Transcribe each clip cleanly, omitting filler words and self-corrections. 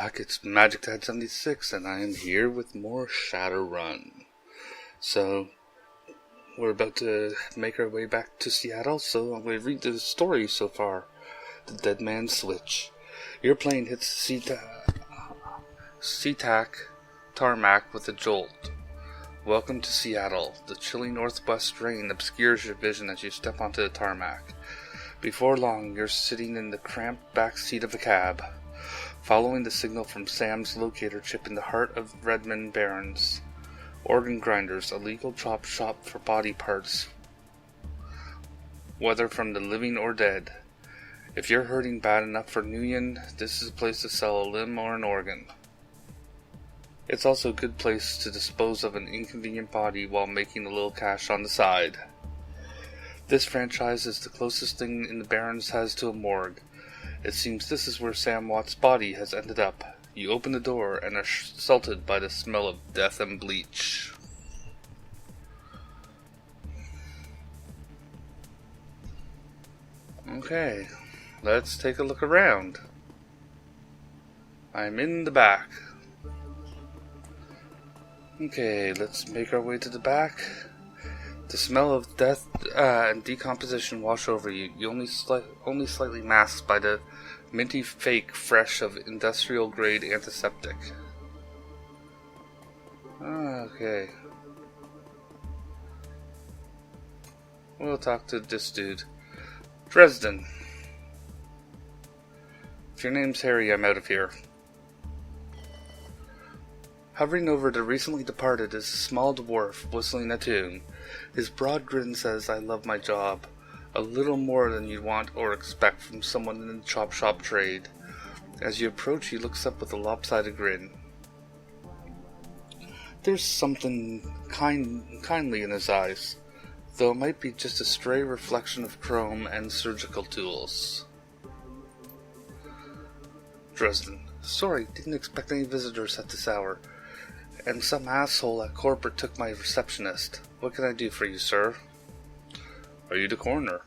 back. It's Magic Dad 76, and I am here with more Shadowrun. So, we're about to make our way back to Seattle, so I'm going to read the story so far. The Dead Man's Switch. Your plane hits SeaTac tarmac with a jolt. Welcome to Seattle. The chilly northwest rain obscures your vision as you step onto the tarmac. Before long, you're sitting in the cramped back seat of a cab, following the signal from Sam's locator chip in the heart of Redmond Barrens. Organ grinders, a legal chop shop for body parts, whether from the living or dead. If you're hurting bad enough for Nguyen, this is a place to sell a limb or an organ. It's also a good place to dispose of an inconvenient body while making a little cash on the side. This franchise is the closest thing in the Barrens has to a morgue. It seems this is where Sam Watt's body has ended up. You open the door and are assaulted by the smell of death and bleach. Okay, let's take a look around. I'm in the back. Okay, let's make our way to the back. The smell of death and decomposition wash over you. You only slightly masked by the minty fake fresh of industrial grade antiseptic. Okay. We'll talk to this dude. Dresden. If your name's Harry, I'm out of here. Hovering over the recently departed is a small dwarf whistling a tune. His broad grin says, "I love my job." A little more than you'd want or expect from someone in the chop shop trade. As you approach, he looks up with a lopsided grin. There's something kindly in his eyes, though it might be just a stray reflection of chrome and surgical tools. Dresden. Sorry, didn't expect any visitors at this hour. And some asshole at corporate took my receptionist. What can I do for you, sir? Are you the coroner?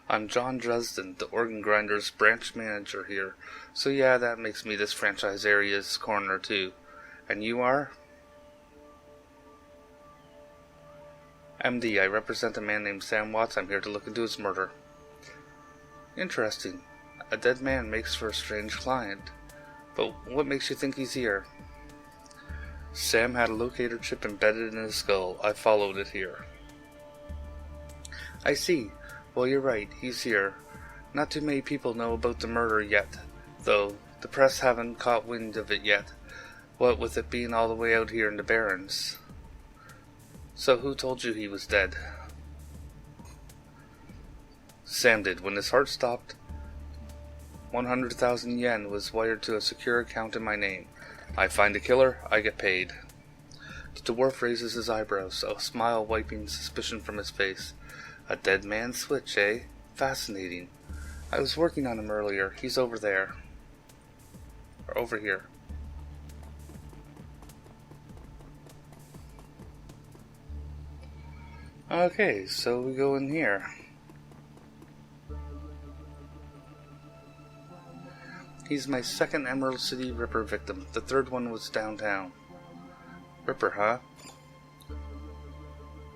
I'm John Dresden, the organ grinder's branch manager here. So yeah, that makes me this franchise area's coroner too. And you are? MD, I represent a man named Sam Watts. I'm here to look into his murder. Interesting. A dead man makes for a strange client. But what makes you think he's here? Sam had a locator chip embedded in his skull. I followed it here. I see. Well, you're right. He's here. Not too many people know about the murder yet, though. The press haven't caught wind of it yet. What with it being all the way out here in the Barrens. So who told you he was dead? Sam did. When his heart stopped, 100,000 yen was wired to a secure account in my name. I find a killer, I get paid. The dwarf raises his eyebrows, a smile wiping suspicion from his face. A dead man's switch, eh? Fascinating. I was working on him earlier. He's over there. Or over here. Okay, so we go in here. He's my second Emerald City Ripper victim. The third one was downtown. Ripper, huh?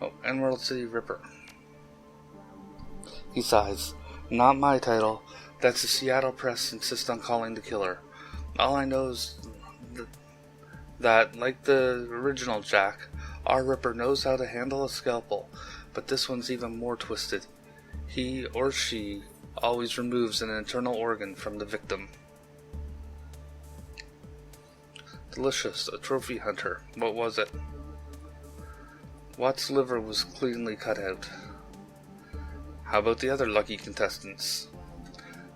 Oh, Emerald City Ripper. He sighs. Not my title. That's the Seattle press insist on calling the killer. All I know is that, like the original Jack, our Ripper knows how to handle a scalpel, but this one's even more twisted. He or she always removes an internal organ from the victim. Delicious, a trophy hunter. What was it? Watt's liver was cleanly cut out. How about the other lucky contestants?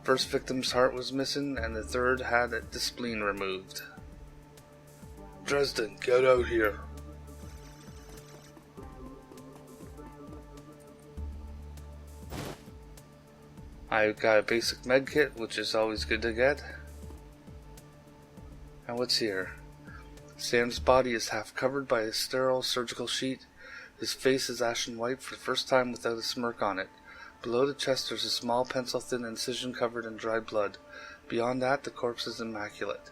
First victim's heart was missing, and the third had the spleen removed. Dresden, get out here. I've got a basic med kit, which is always good to get. And what's here? Sam's body is half covered by a sterile surgical sheet. His face is ashen white for the first time without a smirk on it. Below the chest there's a small pencil-thin incision covered in dried blood. Beyond that, the corpse is immaculate.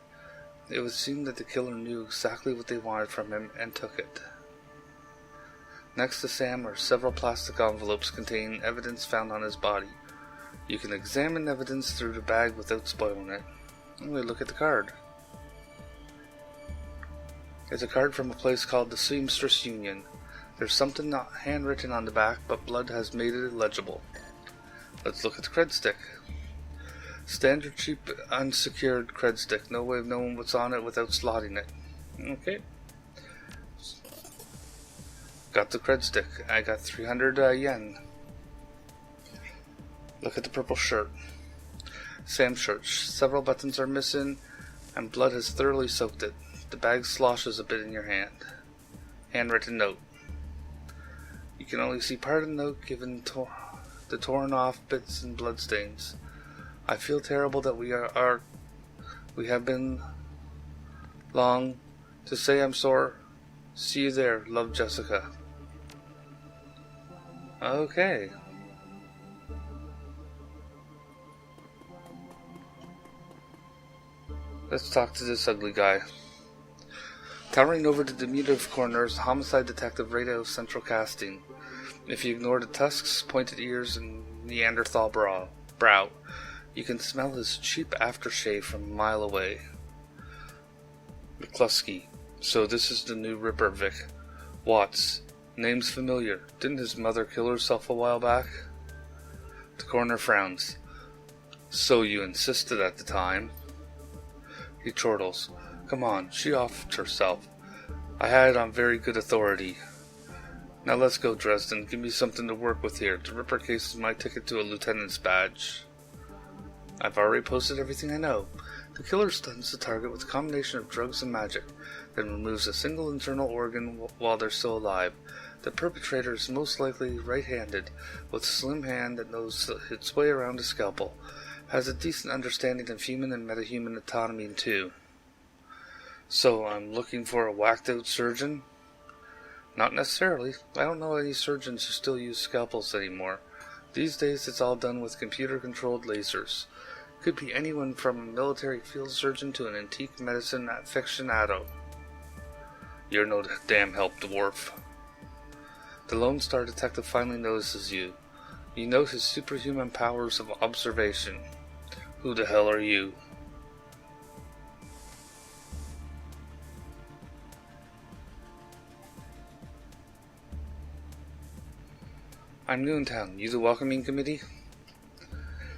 It would seem that the killer knew exactly what they wanted from him and took it. Next to Sam are several plastic envelopes containing evidence found on his body. You can examine evidence through the bag without spoiling it. Only look at the card. It's a card from a place called the Seamstress Union. There's something not handwritten on the back, but blood has made it illegible. Let's look at the cred stick. Standard cheap unsecured cred stick. No way of knowing what's on it without slotting it. Okay. Got the cred stick. I got 300 yen. Look at the purple shirt. Sam's shirt. Several buttons are missing, and blood has thoroughly soaked it. The bag sloshes a bit in your hand. Handwritten note. You can only see part of the note given the torn off bits and blood stains. I feel terrible that we have been long to say I'm sore. See you there. Love, Jessica. Okay. Let's talk to this ugly guy. Towering over the diminutive corner is homicide detective right out of central casting. If you ignore the tusks, pointed ears, and Neanderthal brow, you can smell his cheap aftershave from a mile away. McCluskey. So this is the new Ripper, Vic. Watts. Name's familiar. Didn't his mother kill herself a while back? The coroner frowns. So you insisted at the time. He chortles. Come on, she offed herself. I had it on very good authority. Now let's go, Dresden. Give me something to work with here. The Ripper case is my ticket to a lieutenant's badge. I've already posted everything I know. The killer stuns the target with a combination of drugs and magic, then removes a single internal organ while they're still alive. The perpetrator is most likely right-handed, with a slim hand that knows its way around a scalpel. Has a decent understanding of human and metahuman autonomy too. So I'm looking for a whacked-out surgeon? Not necessarily. I don't know any surgeons who still use scalpels anymore. These days it's all done with computer-controlled lasers. Could be anyone from a military field surgeon to an antique medicine aficionado. You're no damn help, dwarf. The Lone Star detective finally notices you. You note his superhuman powers of observation. Who the hell are you? I'm new in town. You the welcoming committee?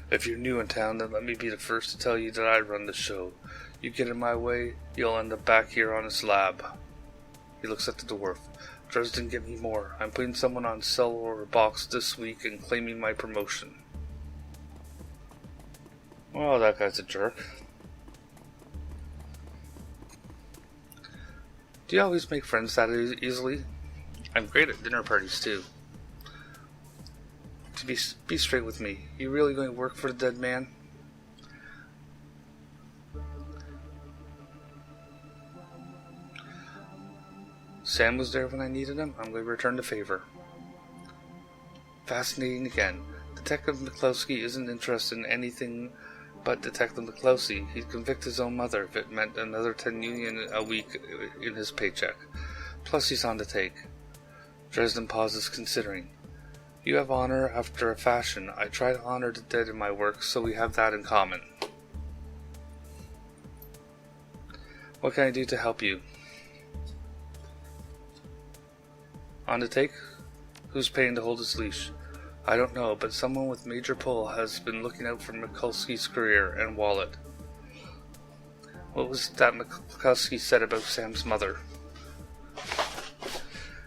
If you're new in town, then let me be the first to tell you that I run the show. You get in my way, you'll end up back here on a slab. He looks at the dwarf. Dresden, get me more. I'm putting someone on cell or box this week and claiming my promotion. Well, that guy's a jerk. Do you always make friends that easily? I'm great at dinner parties, too. Be straight with me. You really going to work for the dead man? Sam was there when I needed him. I'm going to return the favor. Fascinating again. Detective McCluskey isn't interested in anything but Detective McCluskey. He'd convict his own mother if it meant another 10 union a week in his paycheck. Plus he's on the take. Dresden pauses, considering. You have honor after a fashion. I try to honor the dead in my work, so we have that in common. What can I do to help you? On the take? Who's paying to hold his leash? I don't know, but someone with major pull has been looking out for Mikulski's career and wallet. What was that Mikulski said about Sam's mother?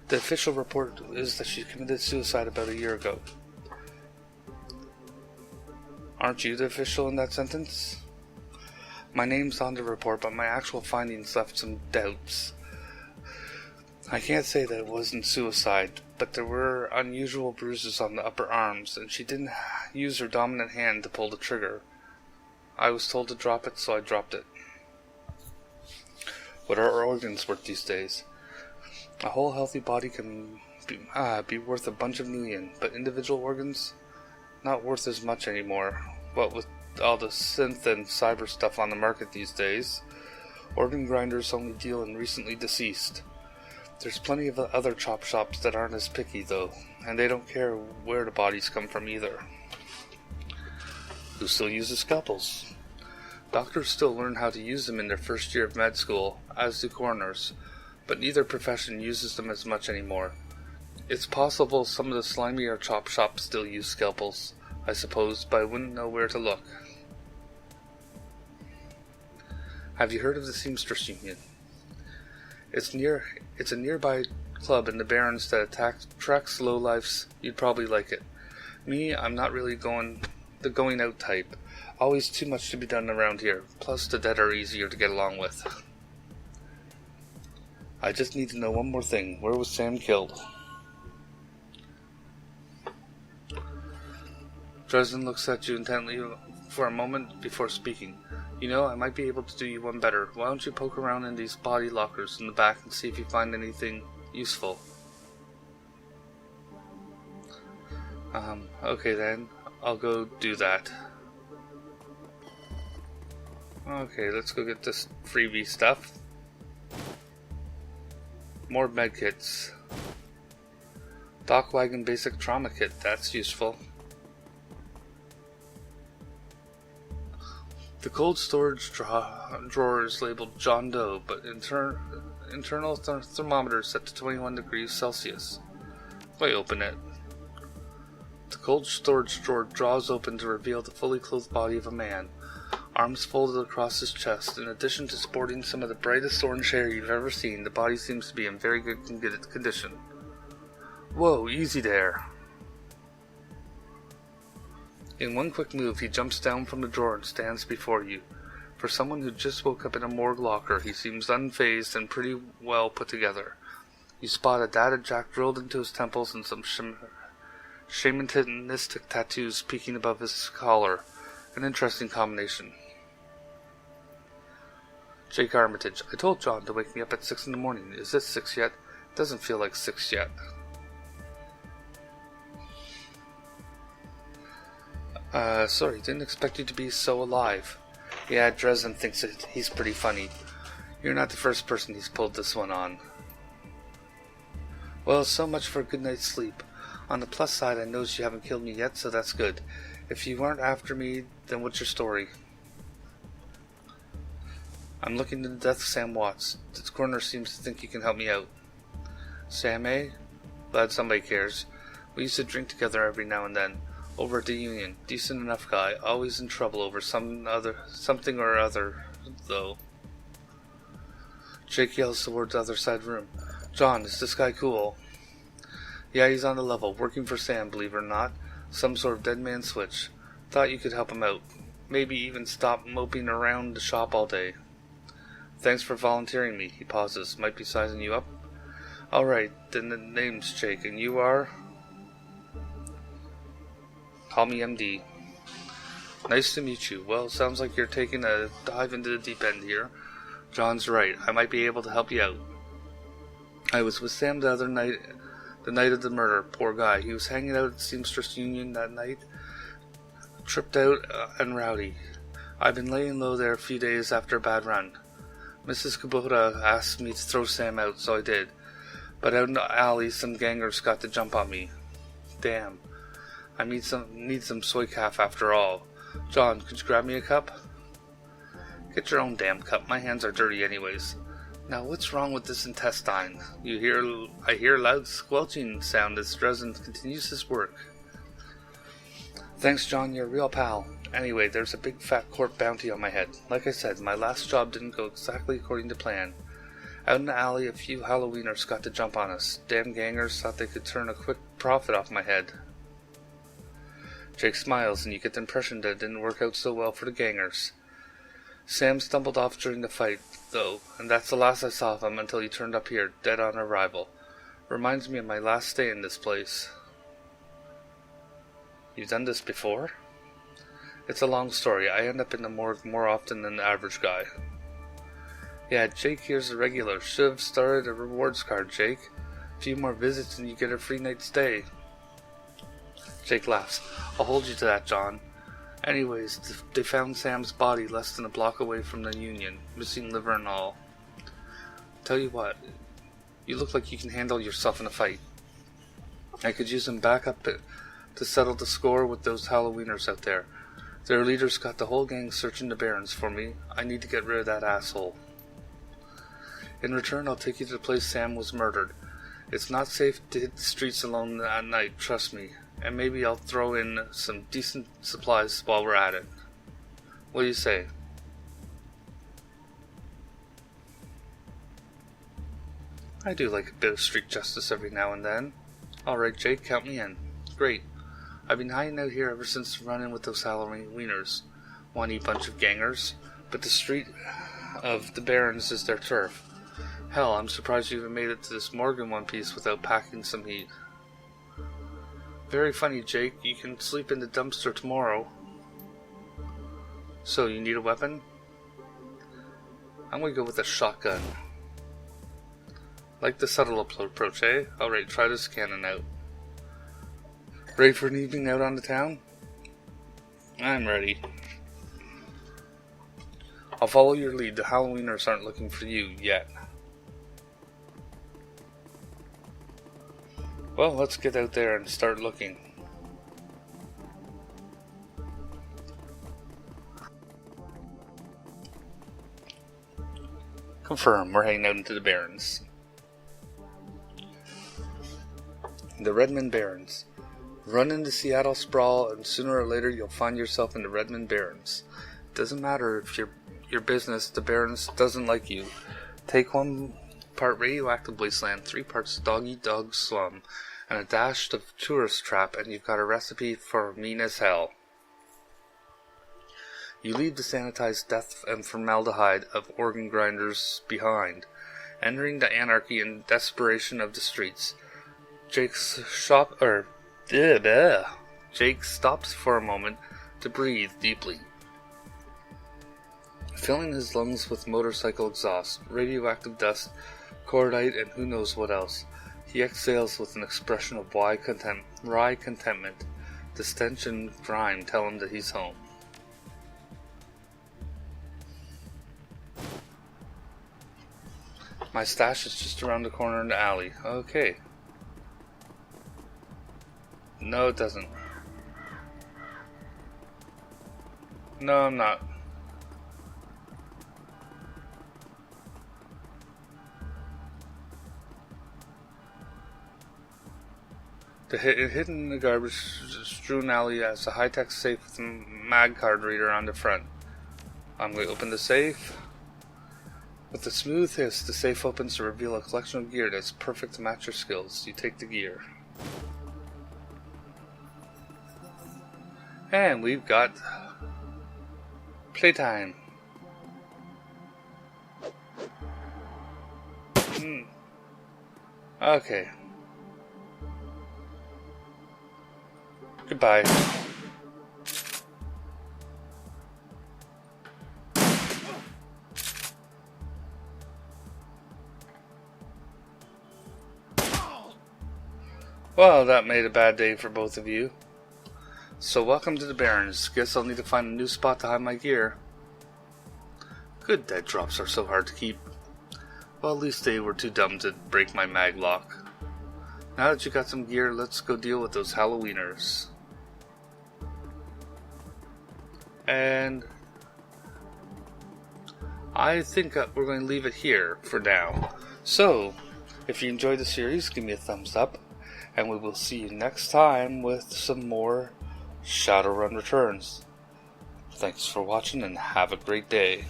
The official report is that she committed suicide about a year ago. Aren't you the official in that sentence? My name's on the report, but my actual findings left some doubts. I can't say that it wasn't suicide, but there were unusual bruises on the upper arms, and she didn't use her dominant hand to pull the trigger. I was told to drop it, so I dropped it. What are organs worth these days? A whole healthy body can be worth a bunch of million, but individual organs, not worth as much anymore. What with all the synth and cyber stuff on the market these days. Organ grinders only deal in recently deceased. There's plenty of other chop shops that aren't as picky though, and they don't care where the bodies come from either. Who still uses scalpels? Doctors still learn how to use them in their first year of med school, as do coroners, but neither profession uses them as much anymore. It's possible some of the slimier chop shops still use scalpels, I suppose, but I wouldn't know where to look. Have you heard of the Seamstress Union? It's a nearby club in the Barrens that attracts lowlifes. You'd probably like it. Me, I'm not really the going out type. Always too much to be done around here. Plus, the dead are easier to get along with. I just need to know one more thing. Where was Sam killed? Dresden looks at you intently for a moment before speaking. You know, I might be able to do you one better. Why don't you poke around in these body lockers in the back and see if you find anything useful? Okay then. I'll go do that. Okay, let's go get this freebie stuff. More medkits. Dock wagon basic trauma kit, that's useful. The cold storage drawer is labeled John Doe, but internal thermometer set to 21 degrees Celsius. If I open it, the cold storage drawer draws open to reveal the fully clothed body of a man, arms folded across his chest. In addition to sporting some of the brightest orange hair you've ever seen, the body seems to be in very good condition. Whoa, easy there. In one quick move, he jumps down from the drawer and stands before you. For someone who just woke up in a morgue locker, he seems unfazed and pretty well put together. You spot a data jack drilled into his temples and some shamanistic tattoos peeking above his collar. An interesting combination. Jake Armitage. I told John to wake me up at 6 in the morning. Is it 6 yet? Doesn't feel like 6 yet. Sorry, didn't expect you to be so alive. Yeah, Dresden thinks he's pretty funny. You're not the first person he's pulled this one on. Well, so much for a good night's sleep. On the plus side, I notice you haven't killed me yet, so that's good. If you weren't after me, then what's your story? I'm looking into the death of Sam Watts. This coroner seems to think you can help me out. Sam, eh? Glad somebody cares. We used to drink together every now and then. Over at the Union. Decent enough guy. Always in trouble over something or other, though. Jake yells towards the other side of the room. John, is this guy cool? Yeah, he's on the level. Working for Sam, believe it or not. Some sort of dead man switch. Thought you could help him out. Maybe even stop moping around the shop all day. Thanks for volunteering me. He pauses. Might be sizing you up. Alright, then the name's Jake, and you are? Call me MD. Nice to meet you. Well, sounds like you're taking a dive into the deep end here. John's right. I might be able to help you out. I was with Sam the other night, the night of the murder. Poor guy. He was hanging out at the Seamstress Union that night. Tripped out and rowdy. I've been laying low there a few days after a bad run. Mrs. Kubota asked me to throw Sam out, so I did. But out in the alley, some gangers got the jump on me. Damn. I need some soy calf after all. John, could you grab me a cup? Get your own damn cup. My hands are dirty anyways. Now what's wrong with this intestine? I hear a loud squelching sound as Dresden continues his work. Thanks, John. You're a real pal. Anyway, there's a big fat court bounty on my head. Like I said, my last job didn't go exactly according to plan. Out in the alley, a few Halloweeners got the jump on us. Damn gangers thought they could turn a quick profit off my head. Jake smiles, and you get the impression that it didn't work out so well for the gangers. Sam stumbled off during the fight, though, and that's the last I saw of him until he turned up here, dead on arrival. Reminds me of my last stay in this place. You've done this before? It's a long story. I end up in the morgue more often than the average guy. Yeah, Jake here's a regular. Should have started a rewards card, Jake. A few more visits and you get a free night stay. Jake laughs. I'll hold you to that, John. Anyways, they found Sam's body less than a block away from the Union, missing liver and all. Tell you what, you look like you can handle yourself in a fight. I could use some backup to settle the score with those Halloweeners out there. Their leader's got the whole gang searching the Barrens for me. I need to get rid of that asshole. In return, I'll take you to the place Sam was murdered. It's not safe to hit the streets alone at night, trust me. And maybe I'll throw in some decent supplies while we're at it. What do you say? I do like a bit of street justice every now and then. Alright, Jake, count me in. Great. I've been hiding out here ever since the run-in with those Halloweeners. Whiny bunch of gangers. But the street of the Barrens is their turf. Hell, I'm surprised you even made it to this Morgan one piece without packing some heat. Very funny, Jake. You can sleep in the dumpster tomorrow. So, you need a weapon? I'm gonna go with a shotgun. Like the subtle approach, eh? Alright, try this cannon out. Ready for an evening out on the town? I'm ready. I'll follow your lead. The Halloweeners aren't looking for you yet. Well, let's get out there and start looking. Confirm, we're heading out into the Barrens. The Redmond Barrens. Run into Seattle sprawl and sooner or later you'll find yourself in the Redmond Barrens. Doesn't matter if your business, the Barrens, doesn't like you. Take 1 part radioactive wasteland, 3 parts dog-eat-dog slum, and a dash of tourist trap, and you've got a recipe for mean as hell. You leave the sanitized death and formaldehyde of organ grinders behind, entering the anarchy and desperation of the streets. Jake stops for a moment to breathe deeply. Filling his lungs with motorcycle exhaust, radioactive dust, cordite, and who knows what else. He exhales with an expression of wry contentment. The stench and grime tell him that he's home. My stash is just around the corner in the alley. Okay. No, it doesn't. No, I'm not. Hidden in the garbage strewn alley as a high-tech safe with a mag card reader on the front. I'm going to open the safe. With a smooth hiss, the safe opens to reveal a collection of gear that's perfect to match your skills. You take the gear. And we've got playtime. Okay. Goodbye. Well, that made a bad day for both of you. So welcome to the Barrens. Guess I'll need to find a new spot to hide my gear. Good dead drops are so hard to keep. Well, at least they were too dumb to break my mag lock. Now that you got some gear, let's go deal with those Halloweeners. And I think we're going to leave it here for now. So, if you enjoyed the series, give me a thumbs up. And we will see you next time with some more Shadowrun Returns. Thanks for watching and have a great day.